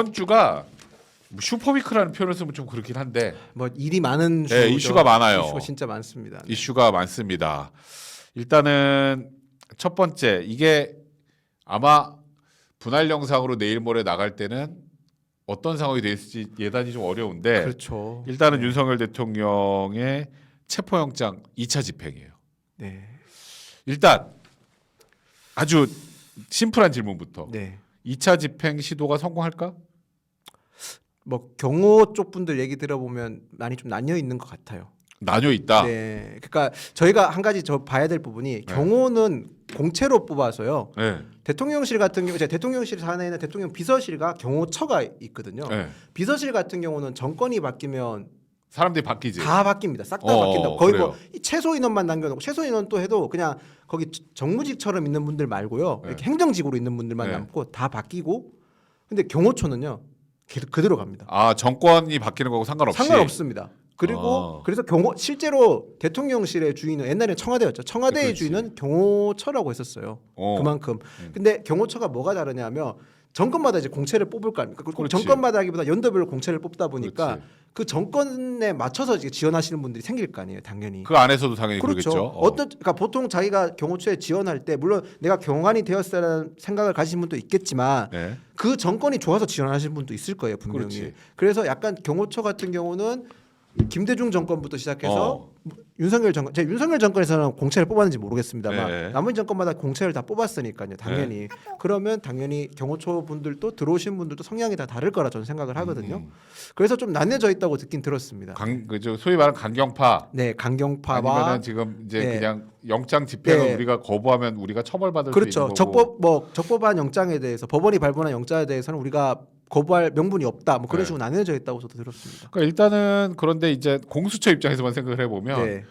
이번 주가 슈퍼위크라는 표현을 쓰면 좀 그렇긴 한데 뭐 일이 많은 네, 주죠. 이슈가 많아요. 이슈가 진짜 많습니다. 네. 이슈가 많습니다. 일단은 첫 번째 이게 아마 분할 영상으로 내일 모레 나갈 때는 어떤 상황이 될지 예단이 좀 어려운데 그렇죠. 일단은 네. 윤석열 대통령의 체포영장 2차 집행이에요. 네. 일단 아주 심플한 질문부터 네. 2차 집행 시도가 성공할까? 뭐 경호 쪽 분들 얘기 들어보면 많이 좀 나뉘어 있는 것 같아요. 나뉘어 있다. 네. 그러니까 저희가 한 가지 저 봐야 될 부분이 경호는 공채로 뽑아서요. 네. 대통령실 같은 경우, 대통령실 산하에는 대통령 비서실과 경호처가 있거든요. 네. 비서실 같은 경우는 정권이 바뀌면 사람들이 바뀌지. 다 바뀝니다. 싹 다 바뀐다. 거의 그래요. 뭐 최소 인원만 남겨놓고 최소 인원 또 해도 그냥 거기 정무직처럼 있는 분들 말고요. 네. 이렇게 행정직으로 있는 분들만 네. 남고 다 바뀌고. 근데 경호처는요 계속 그대로 갑니다. 아 정권이 바뀌는 거고 상관없이. 상관없습니다. 그리고 그래서 경호 실제로 대통령실의 주인은 옛날에 청와대였죠. 청와대의 그렇지. 주인은 경호처라고 했었어요. 그만큼. 근데 경호처가 뭐가 다르냐면 정권마다 이제 공채를 뽑을 거 아닙니까? 꼭 그렇지. 정권마다 하기보다 연도별로 공채를 뽑다 보니까 그렇지. 그 정권에 맞춰서 이제 지원하시는 분들이 생길 거 아니에요, 당연히. 그 안에서도 당연히 그렇죠. 그러겠죠. 그러니까 보통 자기가 경호처에 지원할 때 물론 내가 경관이 되었다는 생각을 가지신 분도 있겠지만 네. 그 정권이 좋아서 지원하시는 분도 있을 거예요, 분명히. 그렇지. 그래서 약간 경호처 같은 경우는 김대중 정권부터 시작해서 윤석열 정권, 제가 윤석열 정권에서는 공채를 뽑았는지 모르겠습니다만 네. 나머지 정권마다 공채를 다 뽑았으니까요, 당연히. 그러면 당연히 경호처 분들도 들어오신 분들도 성향이 다 다를 거라 저는 생각을 하거든요. 그래서 좀 나뉘어져 있다고 듣긴 들었습니다. 그죠 소위 말하는 강경파. 네, 강경파와 아니면은 지금 이제 네. 그냥 영장 집행을 네. 우리가 거부하면 우리가 처벌받을 수 그렇죠. 있는 거고. 적법한 영장에 대해서 법원이 발부한 영장에 대해서는 우리가 거부할 명분이 없다. 뭐 그런 네. 식으로 나뉘어져 있다고 저도 들었습니다. 그러니까 일단은 그런데 이제 공수처 입장에서만 생각을 해보면 네.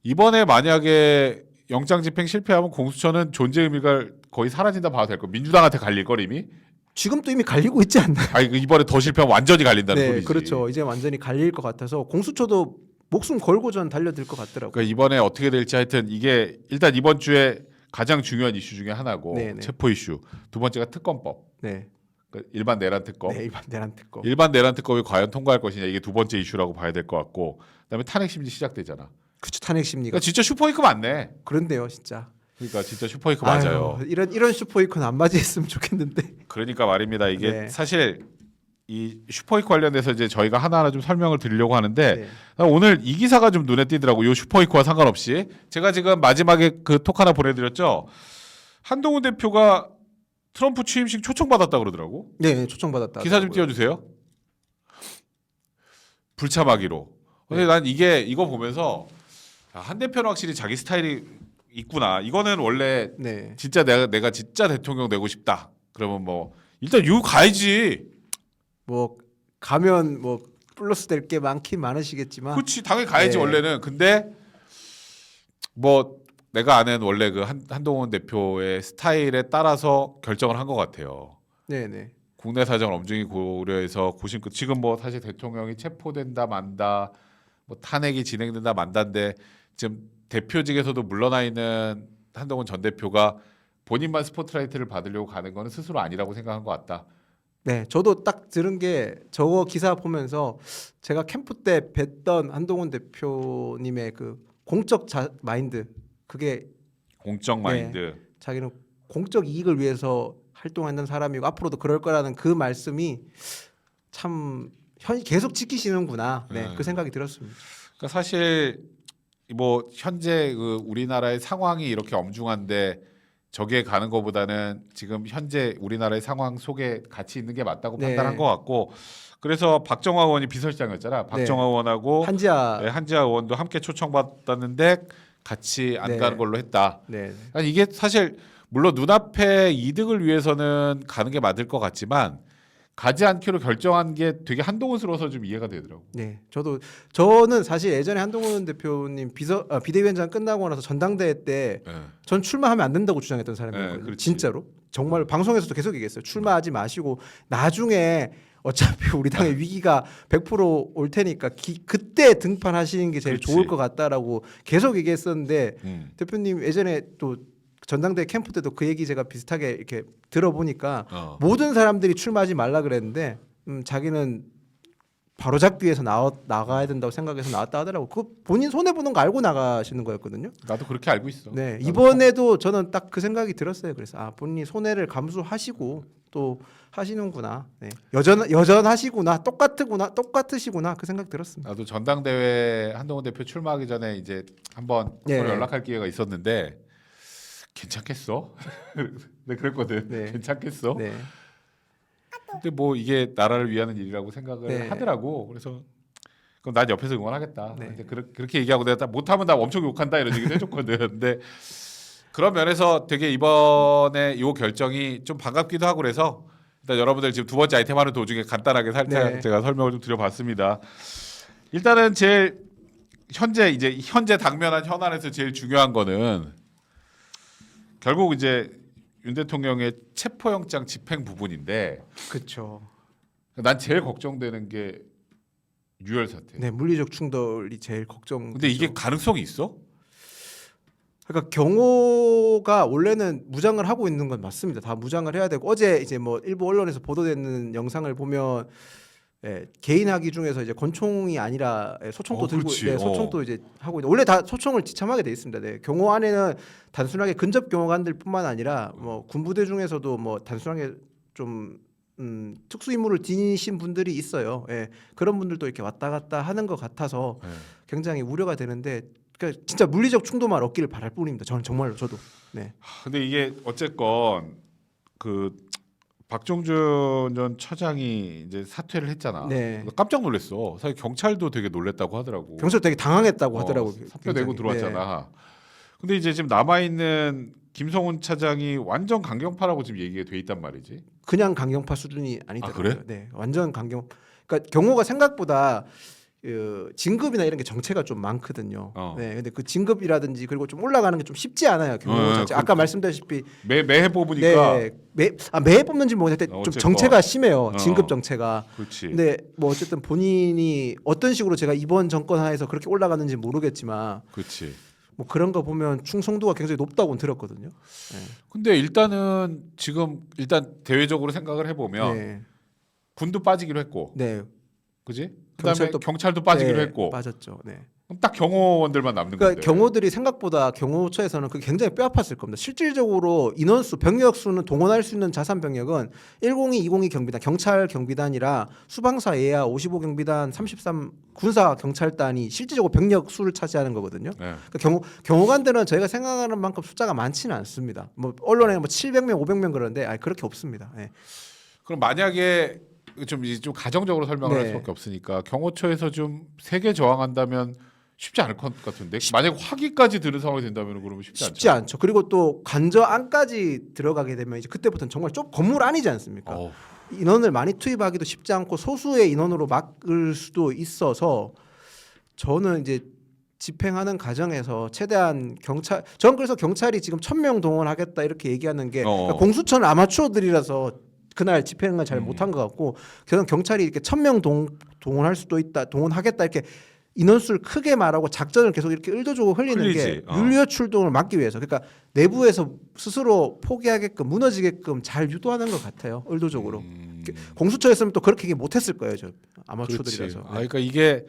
이번에 만약에 영장 집행 실패하면 공수처는 존재 의미가 거의 사라진다 봐도 될 거. 민주당한테 갈릴 걸 이미. 지금도 이미 갈리고 있지 않나요? 아니 이번에 더 실패하면 완전히 갈린다는 네, 소리지. 그렇죠. 이제 완전히 갈릴 것 같아서 공수처도 목숨 걸고 전 달려들 것 같더라고요. 그러니까 이번에 어떻게 될지 하여튼 이게 일단 이번 주에 가장 중요한 이슈 중에 하나고 네네. 체포 이슈. 두 번째가 특검법. 네, 그러니까 일반 내란 특검. 네, 일반 내란 특검. 일반 내란 특검이 과연 통과할 것이냐 이게 두 번째 이슈라고 봐야 될 것 같고 그다음에 탄핵 심리 시작되잖아. 그렇죠. 탄핵 심리가. 그러니까 진짜 슈퍼위크 맞네. 그런데요, 진짜. 그러니까 진짜 슈퍼위크 맞아요. 아유, 이런 슈퍼이콘 안 맞이했으면 좋겠는데. 그러니까 말입니다. 이게 네. 사실 이 슈퍼위크 관련해서 이제 저희가 하나하나 좀 설명을 드리려고 하는데 네. 오늘 이 기사가 좀 눈에 띄더라고. 요 슈퍼위크와 상관없이 제가 지금 마지막에 그 톡 하나 보내드렸죠. 한동훈 대표가 트럼프 취임식 초청받았다 그러더라고. 네, 초청받았다. 기사 좀 띄워주세요. 불참하기로. 근데 난 이거 보면서 한 대표는 확실히 자기 스타일이 있구나. 이거는 원래 네. 진짜 내가 진짜 대통령 되고 싶다. 그러면 뭐 일단 유 가야지. 뭐 가면 뭐 플러스 될 게 많긴 많으시겠지만. 그렇지 당연히 가야지 네. 원래는. 근데 뭐 내가 아는 원래 그 한동훈 대표의 스타일에 따라서 결정을 한 것 같아요. 네, 네. 국내 사정을 엄중히 고려해서 고심 끝. 지금 뭐 사실 대통령이 체포된다 만다, 뭐 탄핵이 진행된다 만다인데 지금 대표직에서도 물러나 있는 한동훈 전 대표가 본인만 스포트라이트를 받으려고 가는 거는 스스로 아니라고 생각한 것 같다. 네, 저도 딱 들은 게 저거 기사 보면서 제가 캠프 때 뵀던 한동훈 대표님의 그 공적 마인드 그게 공적 마인드. 자기는 공적 이익을 위해서 활동하는 사람이고 앞으로도 그럴 거라는 그 말씀이 참 계속 지키시는구나. 네, 그 생각이 들었습니다. 그러니까 사실 뭐 현재 그 우리나라의 상황이 이렇게 엄중한데 저기에 가는 것보다는 지금 현재 우리나라의 상황 속에 같이 있는 게 맞다고 네. 판단한 것 같고 그래서 박정화 의원이 비서실장이었잖아. 박정화 의원하고 한지아. 네, 한지아 의원도 함께 초청받았는데 같이 안 네. 가는 걸로 했다. 네, 아니, 이게 사실 물론 눈앞의 이득을 위해서는 가는 게 맞을 것 같지만 가지 않기로 결정한 게 되게 한동훈스러워서 좀 이해가 되더라고. 네. 저는 사실 예전에 한동훈 대표님 비대위원장 끝나고 나서 전당대회 때 전 출마하면 안 된다고 주장했던 사람이거든요. 그렇지. 진짜로 정말 방송에서도 계속 얘기했어요. 출마하지 마시고 나중에 어차피 우리 당의 위기가 100%올 테니까 그때 등판하시는 게 제일 그렇지. 좋을 것 같다라고 계속 얘기했었는데 대표님 예전에 또 전당대회 캠프 때도 그 얘기 제가 비슷하게 이렇게 들어보니까 모든 사람들이 출마하지 말라 그랬는데 자기는 바로잡기 위해서 나가야 된다고 생각해서 나왔다 하더라고. 그 본인 손해 보는 거 알고 나가시는 거였거든요. 나도 그렇게 알고 있어. 네, 나도 이번에도 저는 딱 그 생각이 들었어요. 그래서 본인이 손해를 감수하시고 또 하시는구나. 네. 여전하시구나. 똑같으시구나. 그 생각 들었습니다. 나도 전당대회 한동훈 대표 출마하기 전에 이제 한번 네. 서로 연락할 기회가 있었는데 괜찮겠어? 네 그랬거든. 네. 괜찮겠어? 네. 근데 뭐 이게 나라를 위하는 일이라고 생각을 네. 하더라고. 그래서 그럼 난 옆에서 응원하겠다. 네. 이제 그렇게 얘기하고 내가 못하면 나 엄청 욕한다 이런 얘기도 해줬거든. 근데 그런 면에서 되게 이번에 이 결정이 좀 반갑기도 하고 그래서 일단 여러분들 지금 두 번째 아이템 하는 도중에 간단하게 살짝 네. 제가 설명을 좀 드려봤습니다. 일단은 제일 현재 당면한 현안에서 제일 중요한 거는 결국 이제 윤 대통령의 체포영장 집행 부분인데 그렇죠. 난 제일 걱정되는 게 유혈 사태. 네, 물리적 충돌이 제일 걱정. 근데 이게 가능성이 있어? 그러니까 경호가 원래는 무장을 하고 있는 건 맞습니다. 다 무장을 해야 되고 어제 이제 뭐 일부 언론에서 보도되는 영상을 보면 개인 학위 중에서 이제 권총이 아니라 소총도 들고 그렇지. 소총도 이제 하고 있는 원래 다 소총을 지참하게 돼 있습니다. 네. 경호 안에는 단순하게 근접 경호관들뿐만 아니라 뭐 군부대 중에서도 뭐 단순하게 좀 특수 임무를 지니신 분들이 있어요. 예. 그런 분들도 이렇게 왔다 갔다 하는 것 같아서 네. 굉장히 우려가 되는데 그러니까 진짜 물리적 충돌만 없기를 바랄 뿐입니다. 저는 정말로 저도. 네. 근데 이게 어쨌건 그 박종준 전 처장이 이제 사퇴를 했잖아. 네. 깜짝 놀랐어. 사실 경찰도 되게 놀랬다고 하더라고. 경찰 되게 당황했다고 하더라고요. 사표 내고 굉장히. 들어왔잖아. 근데 이제 지금 남아 있는 김성훈 차장이 완전 강경파라고 지금 얘기가 돼 있단 말이지. 그냥 강경파 수준이 아니더라고요. 그래? 네, 완전 강경. 그러니까 경호가 생각보다 진급이나 이런 게 정체가 좀 많거든요. 네, 근데 그 진급이라든지 그리고 좀 올라가는 게 좀 쉽지 않아요. 경호 정체. 아까 말씀드렸다시피 매해 뽑으니까. 네, 매해 뽑는지 모르겠는데 좀 어쨌건. 정체가 심해요. 진급 정체가. 그렇지. 근데 뭐 어쨌든 본인이 어떤 식으로 제가 이번 정권 하에서 그렇게 올라갔는지 모르겠지만 그렇지. 뭐 그런 거 보면 충성도가 굉장히 높다고 들었거든요. 네. 근데 일단은 지금 일단 대외적으로 생각을 해보면 네. 군도 빠지기로 했고, 네. 그지? 그다음에 경찰도- 경찰도 빠지기로 네, 했고, 빠졌죠. 네. 그럼 딱 경호원들만 남는 그러니까 건데. 경호들이 생각보다 경호처에서는 그게 굉장히 뼈아팠을 겁니다. 실질적으로 인원수, 병력 수는 동원할 수 있는 자산 병력은 102, 202 경비단, 경찰 경비단이라 수방사 예하 55 경비단, 33 군사 경찰단이 실질적으로 병력 수를 차지하는 거거든요. 네. 그러니까 경호관들은 저희가 생각하는 만큼 숫자가 많지는 않습니다. 뭐 언론에 뭐 700명, 500명 그러는데 그렇게 없습니다. 네. 그럼 만약에 좀 가정적으로 설명을 할 네. 수밖에 없으니까 경호처에서 좀 세게 저항한다면 쉽지 않을 것 같은데 만약 화기까지 드는 상황이 된다면 그러면 쉽지 쉽지 않죠. 않죠. 그리고 또 관저 안까지 들어가게 되면 이제 그때부터는 정말 좀 건물 안이지 않습니까? 인원을 많이 투입하기도 쉽지 않고 소수의 인원으로 막을 수도 있어서 저는 이제 집행하는 과정에서 최대한 저는 그래서 경찰이 지금 1,000명 동원하겠다 이렇게 얘기하는 게 그러니까 공수처는 아마추어들이라서 그날 집행을 잘 못한 것 같고 저는 경찰이 이렇게 1,000명 동원할 수도 있다, 동원하겠다 이렇게 인원수를 크게 말하고 작전을 계속 이렇게 의도적으로 흘리는 게 윤리호 출동을 막기 위해서 그러니까 내부에서 스스로 포기하게끔 무너지게끔 잘 유도하는 것 같아요. 의도적으로. 공수처였으면 또 그렇게 얘기 못했을 거예요. 저 아마추어들이라서. 네. 그러니까 이게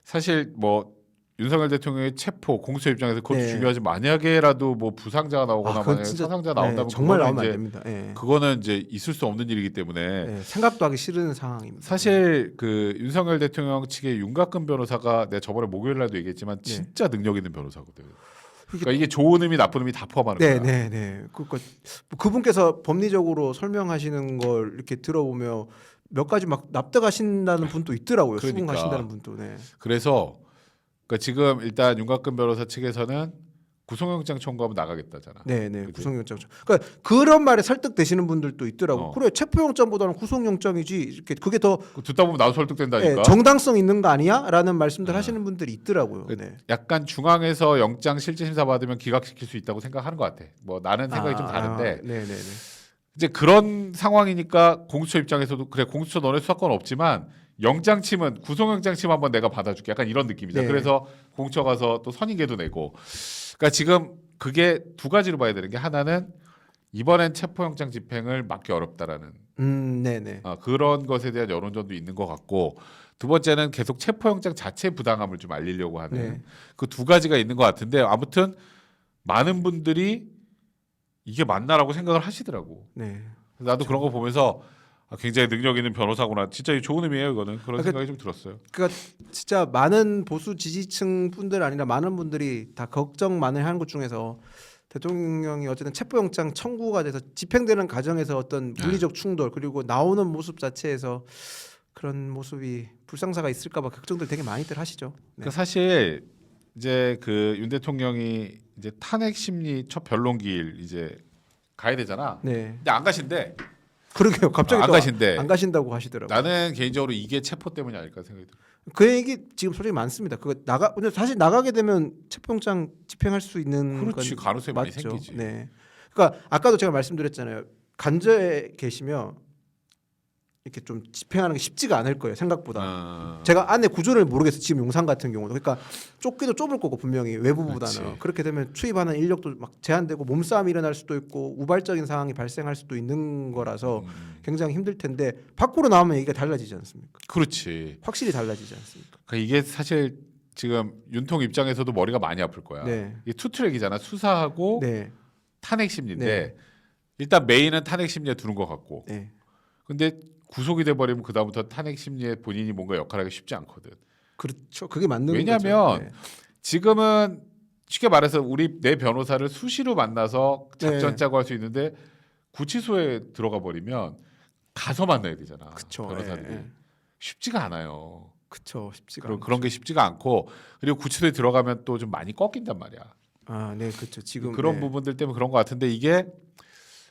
사실 뭐 윤석열 대통령의 체포 공수처 입장에서 그것도 네. 중요하지만 만약에라도 뭐 부상자가 나오거나 그건 만약에 진짜- 사상자 나온다면 정말 그거는 나오면 안 이제 됩니다. 네. 그거는 이제 있을 수 없는 일이기 때문에 네, 생각도 하기 싫은 상황입니다. 사실 그 윤석열 대통령 측의 윤곽근 변호사가 내가 저번에 목요일 날도 얘기했지만 네. 진짜 능력 있는 변호사거든. 그러니까 이게 좋은 의미 나쁜 의미 다 포함하는 네, 거야. 네, 네. 그분께서 법리적으로 설명하시는 걸 이렇게 들어보면 몇 가지 막 납득하신다는 분도 있더라고요. 그러니까. 수긍하신다는 분도. 네. 그래서 그러니까 지금 일단 윤곽근 변호사 측에서는 구속영장 청구하면 나가겠다잖아. 네, 네. 그치? 구속영장. 그러니까 그런 말에 설득되시는 분들도 있더라고. 그래, 체포영장보다는 구속영장이지. 이렇게 그게 더 듣다 보면 나도 설득된다니까. 정당성 있는 거 아니야?라는 말씀들 하시는 분들이 있더라고요. 네. 약간 중앙에서 영장 실질 심사 받으면 기각시킬 수 있다고 생각하는 것 같아. 뭐 나는 생각이 좀 다른데 네, 네, 네. 이제 그런 상황이니까 공수처 입장에서도 그래 공수처 너네 수사권 없지만 영장 치면 구속영장 치면 한번 내가 받아줄게. 약간 이런 느낌이죠. 네. 그래서 공수처 가서 또 선임계도 내고. 그러니까 지금 그게 두 가지로 봐야 되는 게 하나는 이번엔 체포영장 집행을 막기 어렵다라는 네네. 그런 것에 대한 여론전도 있는 것 같고 두 번째는 계속 체포영장 자체 부당함을 좀 알리려고 하는 네. 그 두 가지가 있는 것 같은데 아무튼 많은 분들이 이게 맞나라고 생각을 하시더라고. 네. 나도 그런 거 보면서 굉장히 능력 있는 변호사구나. 진짜 좋은 의미예요, 이거는. 그런 생각이 좀 들었어요. 그러니까 진짜 많은 보수 지지층 분들 아니라 많은 분들이 다 걱정 많이 하는 것 중에서 대통령이 어쨌든 체포영장 청구가 돼서 집행되는 과정에서 어떤 물리적 충돌 그리고 나오는 모습 자체에서 그런 모습이 불상사가 있을까봐 걱정들 되게 많이들 하시죠. 네. 그러니까 사실 이제 그 윤 대통령이 이제 탄핵 심리 첫 변론기일 이제 가야 되잖아. 네. 근데 안 가신대. 그러게요. 갑자기 안 또 가신대. 안 가신다고 하시더라고요. 나는 개인적으로 이게 체포 때문이 아닐까 생각이 들어. 그 얘기 지금 솔직히 많습니다. 그거 근데 사실 나가게 되면 체포영장 집행할 수 있는 그렇지, 건 가능성이 많이 맞죠. 생기지. 네. 그러니까 아까도 제가 말씀드렸잖아요. 간저에 계시면 이렇게 좀 집행하는 게 쉽지가 않을 거예요. 생각보다. 제가 안에 구조를 모르겠어요. 지금 용산 같은 경우도 그러니까 좁기도 좁을 거고 분명히 외부보다는 그렇지. 그렇게 되면 투입하는 인력도 막 제한되고 몸싸움이 일어날 수도 있고 우발적인 상황이 발생할 수도 있는 거라서 굉장히 힘들 텐데 밖으로 나오면 얘기가 달라지지 않습니까? 그렇지. 확실히 달라지지 않습니까? 그러니까 이게 사실 지금 윤통 입장에서도 머리가 많이 아플 거야. 네. 이게 투트랙이잖아. 수사하고 네. 탄핵 심리인데 네. 일단 메인은 탄핵 심리에 두는 것 같고. 네. 근데 구속이 돼 버리면 그다음부터 탄핵 심리에 본인이 뭔가 역할하기 쉽지 않거든. 그렇죠. 그게 맞는 왜냐하면 거죠. 네. 지금은 쉽게 말해서 우리 내 변호사를 수시로 만나서 작전 네. 짜고 할 수 있는데 구치소에 들어가 버리면 가서 만나야 되잖아. 그쵸. 변호사들이 예, 예. 쉽지가 않아요. 그쵸. 쉽지가 그런 게 쉽지가 않고 그리고 구치소에 들어가면 또 좀 많이 꺾인단 말이야. 아, 네, 그렇죠. 지금 그런 네. 부분들 때문에 그런 것 같은데 이게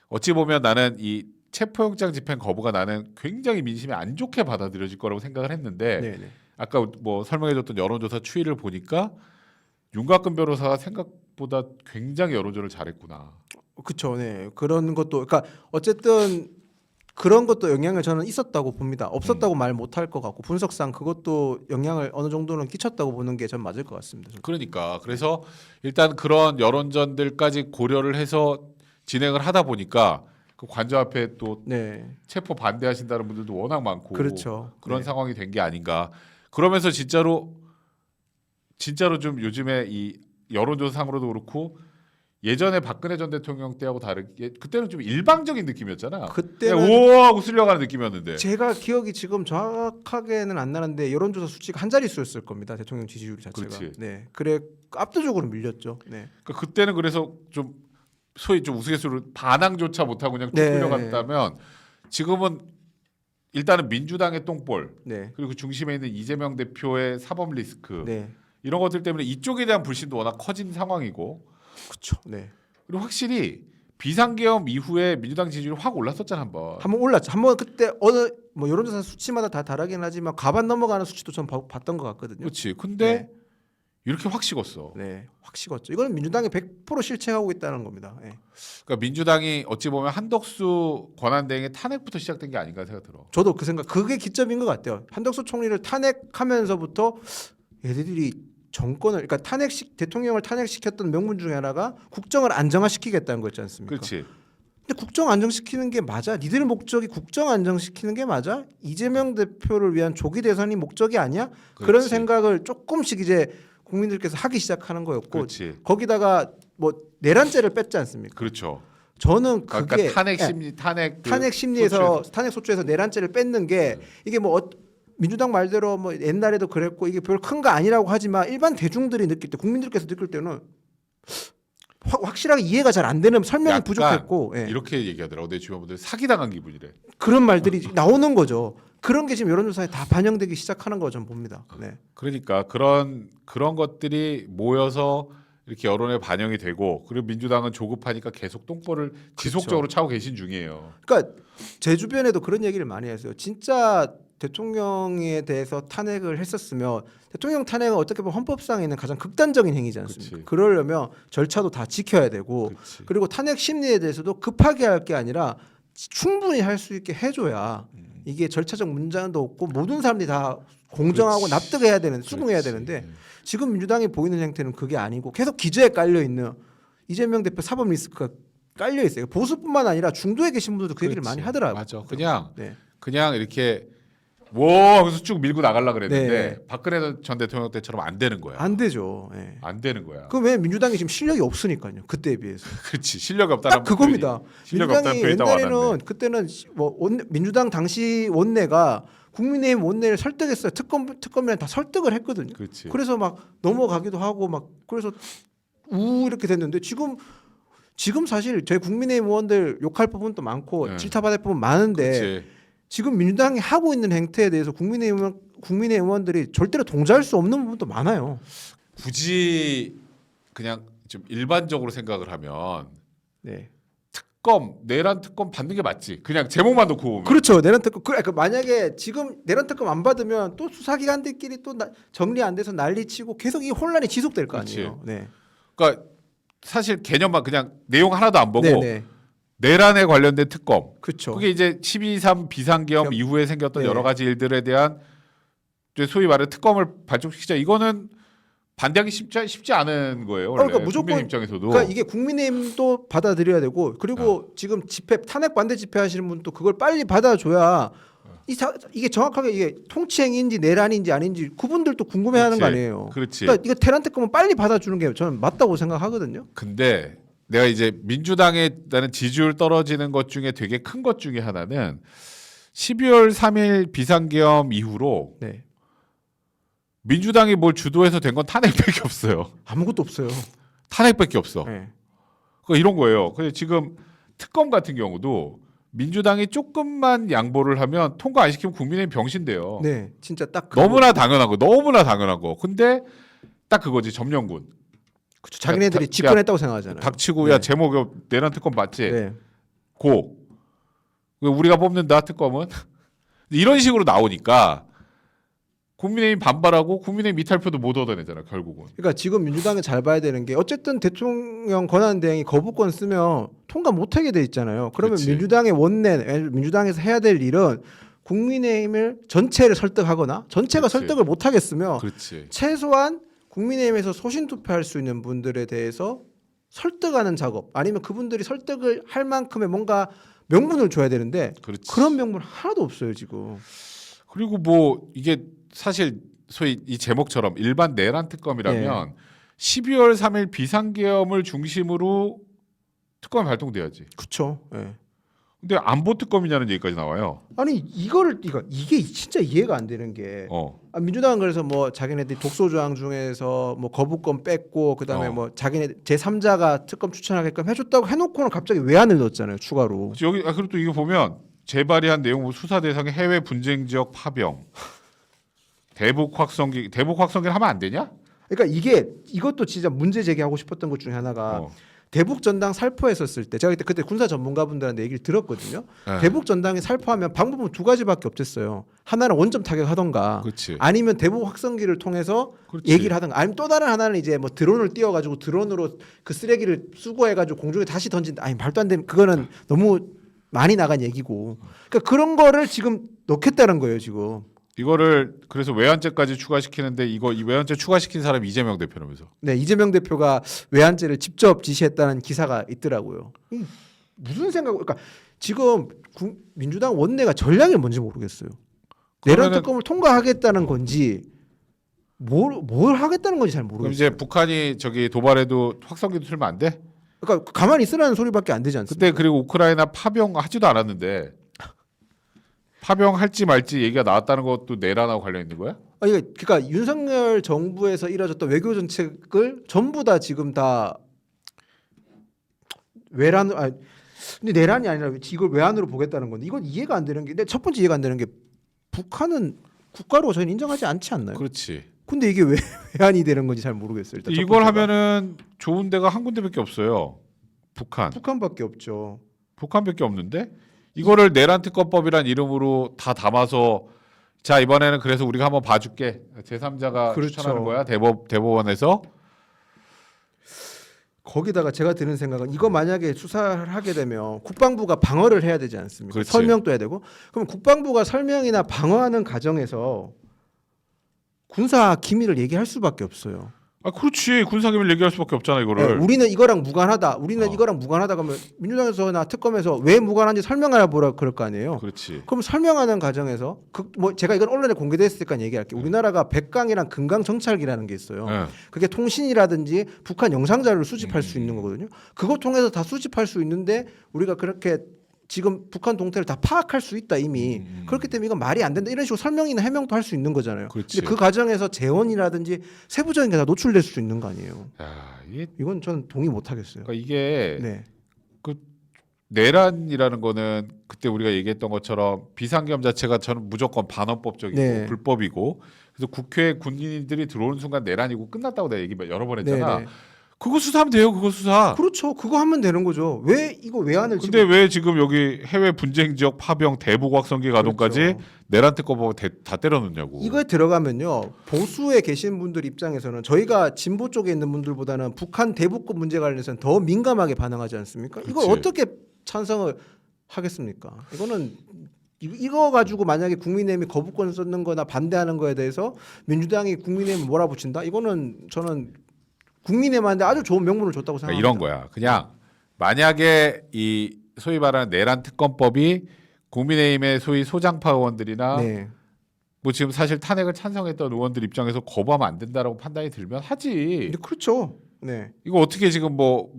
어찌 보면 나는 이 체포영장 집행 거부가 나는 굉장히 민심이 안 좋게 받아들여질 거라고 생각을 했는데 네, 네. 아까 뭐 설명해줬던 여론조사 추이를 보니까 윤곽근 변호사가 생각보다 굉장히 여론조사를 잘했구나. 그렇죠. 네. 그런 것도 그러니까 어쨌든 그런 것도 영향을 저는 있었다고 봅니다. 없었다고 말 못할 것 같고 분석상 그것도 영향을 어느 정도는 끼쳤다고 보는 게 전 맞을 것 같습니다. 저는. 그러니까 그래서 일단 그런 여론전들까지 고려를 해서 진행을 하다 보니까 그 관저 앞에 또 네. 체포 반대하신다는 분들도 워낙 많고 그렇죠. 그런 네. 상황이 된 게 아닌가. 그러면서 진짜로 좀 요즘에 이 여론조사상으로도 그렇고 예전에 박근혜 전 대통령 때하고 다르게 그때는 좀 일방적인 느낌이었잖아. 그때는 그냥 우와 하고 쓸려가는 느낌이었는데. 제가 기억이 지금 정확하게는 안 나는데 여론조사 수치가 한 자릿수였을 겁니다. 대통령 지지율 자체가. 그렇지. 네. 그래 압도적으로 밀렸죠. 네. 그러니까 그때는 그래서 좀 소위 좀 우스갯소리로 반항조차 못하고 그냥 쭉 네. 끌려갔다면 지금은 일단은 민주당의 똥볼 네. 그리고 그 중심에 있는 이재명 대표의 사법 리스크 네. 이런 것들 때문에 이쪽에 대한 불신도 워낙 커진 상황이고 그렇죠. 네. 그리고 확실히 비상계엄 이후에 민주당 지지율이 확 올랐었잖아 한번. 한번 올랐죠. 한번 그때 어느 뭐 여론조사 수치마다 다 다르긴 하지만 가반 넘어가는 수치도 전 봤던 것 같거든요. 그렇지. 근데 이렇게 확 식었어. 네, 확 식었죠. 이거는 민주당이 100% 실체하고 있다는 겁니다. 네. 그러니까 민주당이 어찌 보면 한덕수 권한대행의 탄핵부터 시작된 게 아닌가 생각 들어. 저도 그 생각, 그게 기점인 것 같아요. 한덕수 총리를 탄핵하면서부터 얘네들이 정권을, 그러니까 대통령을 탄핵시켰던 명분 중에 하나가 국정을 안정화시키겠다는 거였지 않습니까? 그렇지. 근데 국정 안정시키는 게 맞아? 니들의 목적이 국정 안정시키는 게 맞아? 이재명 대표를 위한 조기 대선이 목적이 아니야? 그런 그렇지. 생각을 조금씩 이제 국민들께서 하기 시작하는 거였고 그렇지. 거기다가 뭐 내란죄를 뺐지 않습니까? 그렇죠. 저는 그게 그러니까 탄핵 심리 탄핵 심리에서 탄핵 소추에서 내란죄를 뺐는 게 이게 뭐 민주당 말대로 뭐 옛날에도 그랬고 이게 별 큰 거 아니라고 하지만 일반 대중들이 느낄 때 국민들께서 느낄 때는 확실하게 이해가 잘 안 되는 설명이 약간 부족했고 예. 이렇게 얘기하더라고. 내 주변 분들 사기당한 기분이래. 그런 말들이 나오는 거죠. 그런 게 지금 여론조사에 다 반영되기 시작하는 거 좀 봅니다. 네. 그러니까 그런 것들이 모여서 이렇게 여론에 반영이 되고 그리고 민주당은 조급하니까 계속 똥볼을 지속적으로 차고 계신 중이에요. 그러니까 제 주변에도 그런 얘기를 많이 했어요. 진짜 대통령에 대해서 탄핵을 했었으면 대통령 탄핵은 어떻게 보면 헌법상에 있는 가장 극단적인 행위지 않습니까? 그치. 그러려면 절차도 다 지켜야 되고 그치. 그리고 탄핵 심리에 대해서도 급하게 할 게 아니라 충분히 할 수 있게 해줘야 이게 절차적 문제도 없고 모든 사람들이 다 공정하고 그렇지. 납득해야 되는 수긍해야 그렇지. 되는데 지금 민주당이 보이는 형태는 그게 아니고 계속 기저에 깔려 있는 이재명 대표 사법 리스크가 깔려 있어요. 보수뿐만 아니라 중도에 계신 분들도 그 얘기를 그렇지. 많이 하더라고요. 맞아. 네. 그냥 이렇게 뭐 하면서 쭉 밀고 나가려 그랬는데 네. 박근혜 전 대통령 때처럼 안 되는 거야. 안 되죠. 네. 안 되는 거야. 그럼 왜 민주당이 지금 실력이 없으니까요. 그때에 비해서. 그렇지. 실력이 없다는 딱 그겁니다. 실력이 없다는 민주당이 표현이 딱 옛날에는 와닿네. 그때는 민주당 당시 원내가 국민의힘 원내를 설득했어요. 특검이랑 다 설득을 했거든요. 그렇지. 그래서 막 넘어가기도 하고 막 그래서 이렇게 됐는데 지금 사실 저희 국민의힘 의원들 욕할 부분도 많고 네. 질타받을 부분 많은데 그렇지. 지금 민주당이 하고 있는 행태에 대해서 국민의힘 의원들이 절대로 동조할 수 없는 부분도 많아요. 굳이 그냥 좀 일반적으로 생각을 하면 네. 내란 특검 받는 게 맞지. 그냥 제목만 놓고 보면. 그렇죠. 내란 특검. 만약에 지금 내란 특검 안 받으면 또 수사기관들끼리 또 정리 안 돼서 난리치고 계속 이 혼란이 지속될 거 그렇지. 아니에요. 네. 그러니까 사실 개념만 그냥 내용 하나도 안 보고 네네. 내란에 관련된 특검. 그렇죠. 그게 이제 12.3 비상계엄 이후에 생겼던 네. 여러 가지 일들에 대한 이제 소위 말해 특검을 발족시키자. 이거는 반대하기 쉽지 않은 거예요. 원래 그러니까 무조건 국민 입장에서도. 그러니까 이게 국민의힘도 받아들여야 되고 그리고 지금 탄핵 반대 집회하시는 분도 그걸 빨리 받아줘야 이게 정확하게 이게 통치행위인지 내란인지 아닌지 그분들도 궁금해하는 거 그렇지. 아니에요. 그렇지. 그러니까 이거 테란 특검은 빨리 받아주는 게 저는 맞다고 생각하거든요. 근데 내가 이제 민주당에 나는 지지율 떨어지는 것 중에 되게 큰 것 중에 하나는 12월 3일 비상계엄 이후로 네. 민주당이 뭘 주도해서 된 건 탄핵밖에 없어요. 아무것도 없어요. 탄핵밖에 없어. 네. 그러니까 이런 거예요. 근데 지금 특검 같은 경우도 민주당이 조금만 양보를 하면 통과 안 시키면 국민의힘 병신돼요. 네, 진짜 딱 너무나 당연한 거, 너무나 당연한 거. 근데 딱 그거지 점령군. 그쵸, 자기네들이 야, 집권했다고 생각하잖아요. 닥치고 네. 야 제목 내란 특검 맞지? 네. 고. 우리가 뽑는다 특검은 이런 식으로 나오니까 국민의힘 반발하고 국민의힘 이탈표도 못 얻어내잖아 결국은. 그러니까 지금 민주당이 잘 봐야 되는 게 어쨌든 대통령 권한대행이 거부권 쓰면 통과 못하게 돼 있잖아요. 그러면 그치. 민주당의 민주당에서 해야 될 일은 국민의힘을 전체를 설득하거나 전체가 그치. 설득을 못하겠으면 그렇지. 최소한 국민의힘에서 소신 투표할 수 있는 분들에 대해서 설득하는 작업 아니면 그분들이 설득을 할 만큼의 뭔가 명분을 줘야 되는데 그렇지. 그런 명분 하나도 없어요 지금. 그리고 뭐 이게 사실 소위 이 제목처럼 일반 내란 특검이라면 12월 3일 비상계엄을 중심으로 특검이 발동돼야지. 그렇죠. 예. 근데 안보 특검이냐는 얘기까지 나와요. 아니 이게 진짜 이해가 안 되는 게 민주당은 그래서 뭐 자기네들이 독소 조항 중에서 뭐 거부권 뺐고 그다음에 뭐 자기네 제3자가 특검 추천하게끔 해줬다고 해놓고는 갑자기 외환을 넣었잖아요 추가로. 여기 그리고 또 이거 보면 재발의한 내용 수사 대상의 해외 분쟁 지역 파병, 대북 확성기를 하면 안 되냐? 그러니까 이것도 진짜 문제 제기하고 싶었던 것 중에 하나가 대북 전당 살포했었을 때 제가 그때 군사 전문가분들한테 얘기를 들었거든요. 네. 대북 전당에 살포하면 방법은 두 가지밖에 없었어요. 하나는 원점 타격하던가, 그렇지. 아니면 대북 확성기를 통해서 그렇지. 얘기를 하던가, 아니면 또 다른 하나는 이제 뭐 드론을 띄워가지고 드론으로 그 쓰레기를 수거해가지고 공중에 다시 던진다. 아니 말도 안 되는 그거는 너무 많이 나간 얘기고. 그러니까 그런 거를 지금 넣겠다는 거예요 지금. 이거를 그래서 외환죄까지 추가시키는데 이 외환죄 추가시킨 사람이 이재명 대표라면서. 네, 이재명 대표가 외환죄를 직접 지시했다는 기사가 있더라고요. 무슨 생각? 그러니까 지금 민주당 원내가 전략이 뭔지 모르겠어요. 내란 특검을 통과하겠다는 건지 뭘 하겠다는 건지 잘 그럼 모르겠어요. 이제 북한이 저기 도발해도 확성기도 틀면 안 돼? 그러니까 가만히 있으라는 소리밖에 안 되지 않습니까? 그때 그리고 우크라이나 파병 하지도 않았는데 파병 할지 말지 얘기가 나왔다는 것도 내란하고 관련 있는 거야? 아니, 그러니까 윤석열 정부에서 이뤄졌던 외교 정책을 전부 다 지금 다 근데 내란이 아니라 이걸 외환으로 보겠다는 건데 이건 이해가 안 되는 게, 근데 첫 번째 이해가 안 되는 게 북한은 국가로 저희는 인정하지 않지 않나요? 그렇지. 근데 이게 왜 외환이 되는 건지 잘 모르겠어요. 일단 첫 이걸 번째가. 하면은 좋은 데가 한 군데밖에 없어요. 북한밖에 없죠. 북한밖에 없는데 이거를 내란 특검법이란 이름으로 다 담아서 자 이번에는 그래서 우리가 한번 봐줄게. 제3자가 그렇죠. 추천하는 거야. 대법원에서. 거기다가 제가 드는 생각은 이거 만약에 수사를 하게 되면 국방부가 방어를 해야 되지 않습니까? 그렇지. 설명도 해야 되고. 그럼 국방부가 설명이나 방어하는 과정에서 군사 기밀을 얘기할 수밖에 없어요. 아 그렇지 군사기밀 얘기할 수밖에 없잖아 네, 이거를. 우리는 이거랑 무관하다. 우리는 어. 이거랑 무관하다 그러면 민주당에서나 특검에서 왜 무관한지 설명해 보라 그럴 거 아니에요. 그렇지. 그럼 설명하는 과정에서 뭐 제가 이건 언론에 공개됐으니까 얘기할게요. 우리나라가 백강이랑 금강 정찰기라는 게 있어요. 네. 그게 통신이라든지 북한 영상 자료를 수집할 수 있는 거거든요. 그거 통해서 다 수집할 수 있는데 우리가 그렇게 지금 북한 동태를 다 파악할 수 있다 이미. 그렇기 때문에 이건 말이 안 된다 이런 식으로 설명이나 해명도 할 수 있는 거잖아요. 그렇지. 근데 그 과정에서 재원이라든지 세부적인 게 다 노출될 수도 있는 거 아니에요. 야, 이게 이건 저는 동의 못 하겠어요. 그러니까 이게 네. 내란이라는 거는 그때 우리가 얘기했던 것처럼 비상계엄 자체가 저는 무조건 반헌법적이고 네. 불법이고 그래서 국회에 군인들이 들어오는 순간 내란이고 끝났다고 내가 얘기 여러 번 했잖아. 네, 네. 그거 수사하면 돼요. 그거 수사. 그렇죠. 그거 하면 되는 거죠. 왜 이거 왜 안을 근데 왜 지금 여기 해외 분쟁 지역 파병 대북 확성기 가동까지 그렇죠. 내란 특검 보고 다 때려놓냐고. 이거에 들어가면요 보수에 계신 분들 입장에서는 저희가 진보 쪽에 있는 분들보다는 북한 대북권 문제 관련해서는 더 민감하게 반응하지 않습니까? 이걸 그치. 어떻게 찬성을 하겠습니까? 이거는 이거 가지고 만약에 국민의힘이 거부권 썼는거나 반대하는 거에 대해서 민주당이 국민의힘을 몰아붙인다? 이거는 저는 국민의힘한테 아주 좋은 명분을 줬다고 그러니까 생각합니다. 이런 거야. 그냥 만약에 이 소위 말하는 내란 특검법이 국민의힘의 소위 소장파 의원들이나 네. 뭐 지금 사실 탄핵을 찬성했던 의원들 입장에서 거부하면 안 된다라고 판단이 들면 하지. 근데 그렇죠. 네. 이거 어떻게 지금 뭐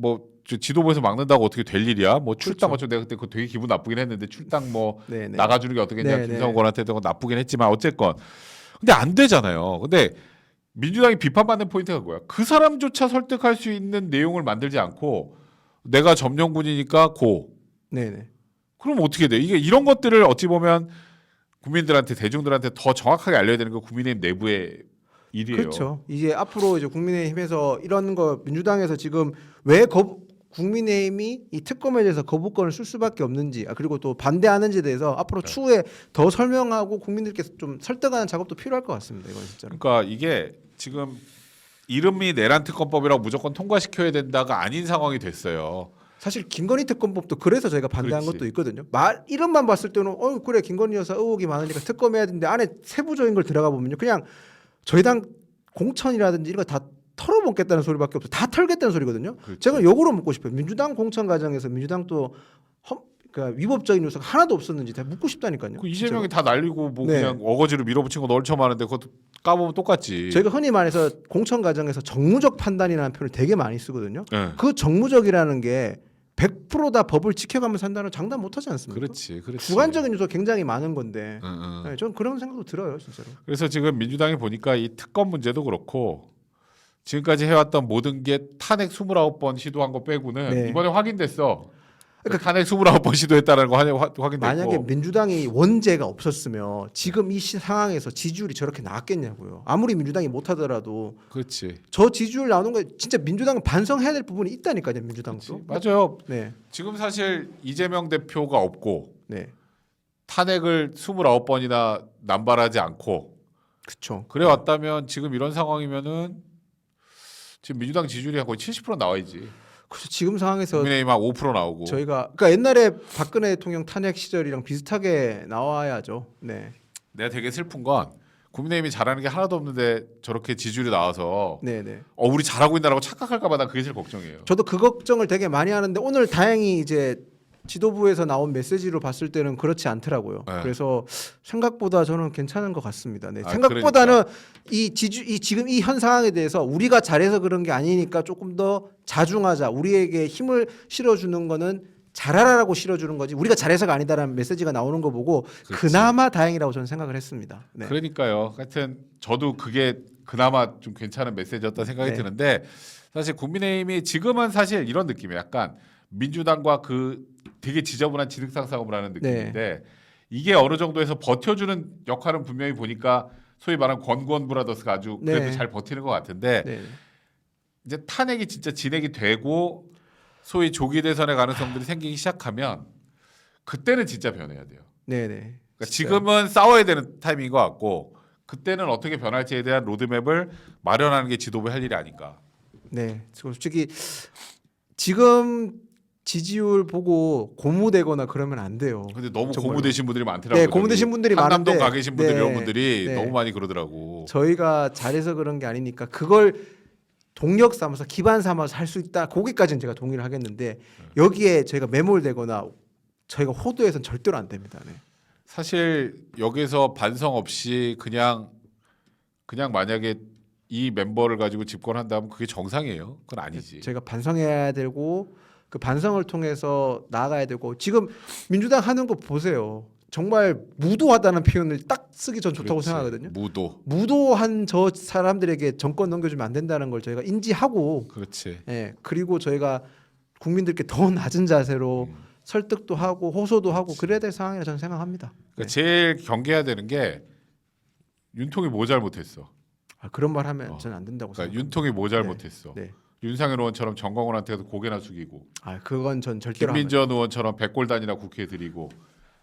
지도부에서 막는다고 어떻게 될 일이야? 뭐 출당 그렇죠. 어쩌 내가 그때 그거 되게 기분 나쁘긴 했는데 출당 뭐 네, 네. 나가주는 게 어떻겠냐 네, 네. 김성권한테 도 나쁘긴 했지만 어쨌건 근데 안 되잖아요. 근데 민주당이 비판받는 포인트가 뭐야? 그 사람조차 설득할 수 있는 내용을 만들지 않고 내가 점령군이니까 네, 네. 그럼 어떻게 돼? 이게 이런 것들을 어찌 보면 국민들한테 대중들한테 더 정확하게 알려야 되는 거 국민의힘 내부의 일이에요. 그렇죠. 이제 앞으로 이제 국민의힘에서 이런 거 민주당에서 지금 국민의힘이 이 특검에 대해서 거부권을 쓸 수밖에 없는지 그리고 또 반대하는지에 대해서 앞으로 네. 추후에 더 설명하고 국민들께서 좀 설득하는 작업도 필요할 것 같습니다. 이건 진짜로. 그러니까 이게 지금 이름이 내란 특검법이라고 무조건 통과시켜야 된다가 아닌 상황이 됐어요. 사실 김건희 특검법도 그래서 저희가 반대한 그렇지. 것도 있거든요. 이름만 봤을 때는 그래 김건희 여사 의혹이 많으니까 특검해야 되는데 안에 세부적인 걸 들어가 보면요. 그냥 저희 당 공천이라든지 이런 거 다 털어먹겠다는 소리밖에 없어요. 다 털겠다는 소리거든요. 그렇지. 제가 역으로 묻고 싶어요. 민주당 공천 과정에서 민주당 또 그러니까 위법적인 요소가 하나도 없었는지 다 묻고 싶다니까요. 그 이재명이 다 날리고 뭐 네. 그냥 어거지로 밀어붙인 거 널쳐 많은데 그것도 까보면 똑같지. 저희가 흔히 말해서 공천 과정에서 정무적 판단이라는 표현을 되게 많이 쓰거든요. 네. 그 정무적이라는 게 100%다 법을 지켜가면서 한다는 장담 못하지 않습니까? 그렇지. 주관적인 요소 굉장히 많은 건데 응. 네, 저는 그런 생각도 들어요, 진짜로. 그래서 지금 민주당이 보니까 이 특검 문제도 그렇고 지금까지 해왔던 모든 게 탄핵 29번 시도한 거 빼고는 네. 이번에 확인됐어. 탄핵 29번 시도했다는 거 확인됐고. 만약에 민주당이 원죄가 없었으면 지금 이 상황에서 지지율이 저렇게 나왔겠냐고요. 아무리 민주당이 못하더라도 그렇지. 저 지지율 나오는 거 진짜 민주당은 반성해야 될 부분이 있다니까요, 민주당도. 맞아요. 네, 지금 사실 이재명 대표가 없고 네, 탄핵을 29번이나 남발하지 않고 그렇죠. 그래 왔다면 지금 이런 상황이면은 지금 민주당 지지율이 거의 70% 나와야지. 그래서 지금 상황에서 국민의힘 한 5% 나오고. 저희가 그러니까 옛날에 박근혜 대통령 탄핵 시절이랑 비슷하게 나와야죠. 네, 내가 되게 슬픈 건 국민의힘이 잘하는 게 하나도 없는데 저렇게 지지율이 나와서 네, 네. 우리 잘하고 있다라고 착각할까봐 난 그게 제일 걱정이에요. 저도 그 걱정을 되게 많이 하는데 오늘 다행히 이제 지도부에서 나온 메시지로 봤을 때는 그렇지 않더라고요. 네. 그래서 생각보다 저는 괜찮은 것 같습니다. 네. 아, 생각보다는 지금 이 현 상황에 대해서 우리가 잘해서 그런 게 아니니까 조금 더 자중하자. 우리에게 힘을 실어주는 거는 잘하라고 실어주는 거지. 우리가 잘해서가 아니다라는 메시지가 나오는 거 보고 그렇지. 그나마 다행이라고 저는 생각을 했습니다. 네. 그러니까요. 하여튼 저도 그게 그나마 좀 괜찮은 메시지였다 생각이 네. 드는데 사실 국민의힘이 지금은 사실 이런 느낌이에요. 약간 민주당과 그 되게 지저분한 지득상 싸움을 하는 느낌인데 이게 어느 정도에서 버텨주는 역할은 분명히 보니까 소위 말하는 권고원 브라더스가 아주 그래도 네. 잘 버티는 것 같은데 네. 이제 탄핵이 진짜 진행이 되고 소위 조기 대선의 가능성들이 생기기 시작하면 그때는 진짜 변해야 돼요. 네. 네. 그러니까 지금은 싸워야 되는 타이밍인 것 같고 그때는 어떻게 변할지에 대한 로드맵을 마련하는 게 지도부의 할 일이 아닌가. 네. 솔직히 지금 지지율 보고 고무되거나 그러면 안 돼요. 근데 너무 정말로. 고무되신 분들이 많더라고요. 네, 고무되신 분들이 한남동 많은데 가 계신 분들 네, 이런 분들이 네. 너무 많이 그러더라고. 저희가 잘해서 그런 게 아니니까 그걸 동력 삼아서 기반 삼아서 할 수 있다. 거기까지는 제가 동의를 하겠는데 여기에 저희가 매몰되거나 저희가 호도해서는 절대로 안 됩니다. 네. 사실 여기서 반성 없이 그냥 만약에 이 멤버를 가지고 집권한다면 그게 정상이에요. 그건 아니지. 저희가 반성해야 되고 그 반성을 통해서 나아가야 되고 지금 민주당 하는 거 보세요. 정말 무도하다는 표현을 딱 쓰기 전 좋다고 그렇지. 생각하거든요. 무도한 저 사람들에게 정권 넘겨주면 안 된다는 걸 저희가 인지하고, 그렇지. 예, 그리고 저희가 국민들께 더 낮은 자세로 설득도 하고 호소도 하고 그래야 될 상황이라 저는 생각합니다. 그러니까 제일 경계해야 되는 게 윤통이 뭐 잘못했어. 그런 말 하면 저는 안 된다고 그러니까 생각합니다. 윤통이 뭐 잘못했어. 네. 윤상현 의원처럼 정광훈한테도 고개나 숙이고 그건 전 절대로 안 김민전 의원처럼 백골단이나 국회에 드리고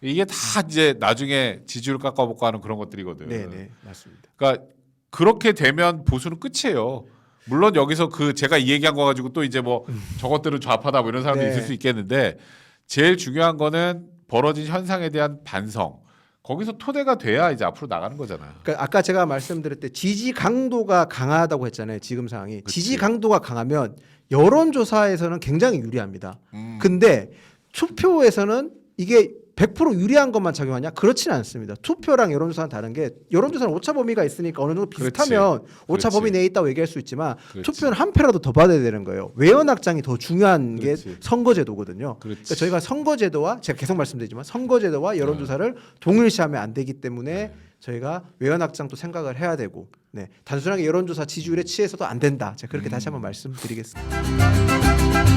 이게 다 이제 나중에 지지율 깎아먹고 하는 그런 것들이거든. 네, 맞습니다. 그러니까 그렇게 되면 보수는 끝이에요. 물론 여기서 그 제가 이 얘기한 거 가지고 또 이제 뭐 저것들은 좌파다 뭐 이런 사람도 네. 있을 수 있겠는데 제일 중요한 거는 벌어진 현상에 대한 반성. 거기서 토대가 돼야 이제 앞으로 나가는 거잖아요. 그러니까 아까 제가 말씀드릴 때 지지 강도가 강하다고 했잖아요. 지금 상황이. 그치. 지지 강도가 강하면 여론조사에서는 굉장히 유리합니다. 근데 투표에서는 이게 100% 유리한 것만 작용하냐? 그렇지는 않습니다. 투표랑 여론조사는 다른 게 여론조사는 오차 범위가 있으니까 어느 정도 비슷하면 오차 범위 내에 있다고 얘기할 수 있지만 그렇지. 투표는 한 패라도 더 받아야 되는 거예요. 외연 확장이 더 중요한 그렇지. 게 선거제도거든요. 그러니까 저희가 선거제도와 제가 계속 말씀드리지만 선거제도와 여론조사를 동일시하면 안 되기 때문에 저희가 외연 확장도 생각을 해야 되고 단순하게 여론조사 지지율에 취해서도 안 된다. 제가 그렇게 다시 한번 말씀드리겠습니다.